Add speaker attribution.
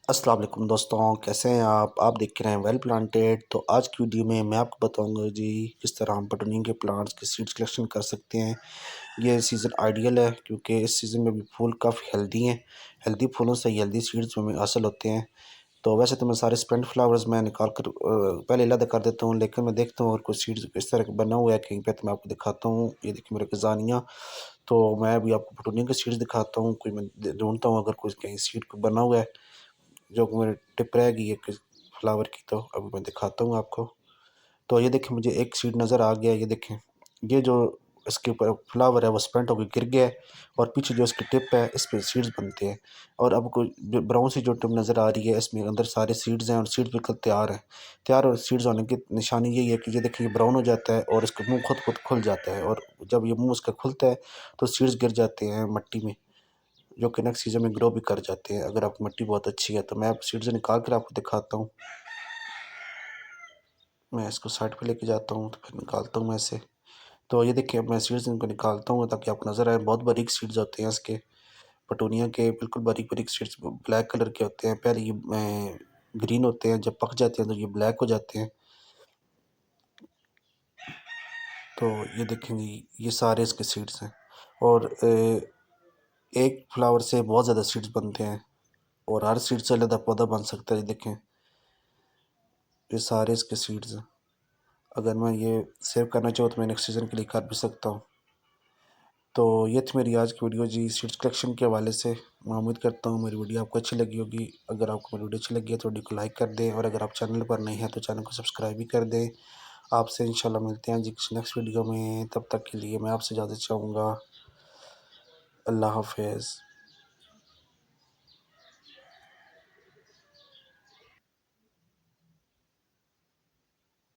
Speaker 1: अस्सलाम वालेकुम दोस्तों, कैसे हैं आप देख रहे हैं वेल प्लांटेड। तो आज की वीडियो में मैं आपको बताऊंगा जी किस तरह हम पेटूनिया के प्लांट्स की सीड्स कलेक्शन कर सकते हैं। ये सीज़न आइडियल है क्योंकि इस सीज़न में भी फूल काफ़ी हेल्दी हैं। हेल्दी फूलों से हेल्दी सीड्स हमें हासिल होते हैं। तो वैसे तो मैं सारे स्पेंट फ्लावर्स मैं निकाल कर पहले अलग कर देता हूँ, लेकिन मैं देखता हूँ अगर कोई सीड्स इस तरह का बना हुआ है कहीं पे तो मैं आपको दिखाता हूँ। ये देखिए मेरे खजानिया। तो मैं अभी आपको पेटूनिया के सीड्स दिखाता हूँ। कोई मैं ढूंढता हूँ अगर कोई कहीं सीड को बना हुआ है जो कि मेरी टिप रह गई है कि फ्लावर की। तो अभी मैं दिखाता हूँ आपको। तो ये देखें मुझे एक सीड नज़र आ गया। ये देखें ये जो इसके ऊपर फ्लावर है वो स्प्रेंट होकर गिर गया है और पीछे जो इसकी टिप है इस पर सीड्स बनते हैं। और अब कोई ब्राउन सी जो टिप नज़र आ रही है इसमें अंदर सारे सीड्स हैं और सीड्स बिल्कुल तैयार हैं। तैयार और सीड्स होने की निशानी यही है कि ये देखिए ये ब्राउन हो जाता है और इसका मुंह खुद खुद खुल जाता है। और जब ये मुंह इसका खुलता है तो सीड्स गिर जाते हैं मिट्टी में, जो कि नेक्स्ट सीजन में ग्रो भी कर जाते हैं अगर आपकी मिट्टी बहुत अच्छी है। तो मैं आप सीड्स निकाल कर आपको दिखाता हूँ। मैं इसको साइड पे लेके जाता हूँ तो फिर निकालता हूँ मैं इसे। तो ये देखिए मैं सीड्स इनको निकालता हूँ ताकि आपको नज़र आए। बहुत बारीक सीड्स होते हैं इसके, पटूनिया के बिल्कुल बारीक बारीक सीड्स ब्लैक कलर के होते हैं। पहले ये ग्रीन होते हैं, जब पक जाते हैं तो ये ब्लैक हो जाते हैं। तो ये देखेंगे ये सारे इसके सीड्स हैं और एक फ्लावर से बहुत ज़्यादा सीड्स बनते हैं और हर सीड से अलग पौधा बन सकता है। ये देखें ये सारे इसके सीड्स हैं। अगर मैं ये सेव करना चाहूँ तो मैं नेक्स्ट सीज़न के लिए कर भी सकता हूँ। तो ये थी मेरी आज की वीडियो जी सीड्स कलेक्शन के हवाले से। मैं उम्मीद करता हूँ मेरी वीडियो आपको अच्छी लगी होगी। अगर आपको मेरी वीडियो अच्छी लगी है तो वीडियो को लाइक कर दें और अगर आप चैनल पर नहीं हैं तो चैनल को सब्सक्राइब भी कर दें। आपसे इंशाल्लाह मिलते हैं जी किसी नेक्स्ट वीडियो में। तब तक के लिए मैं आपसे इजाज़त चाहूँगा। अल्लाह हाफिज़।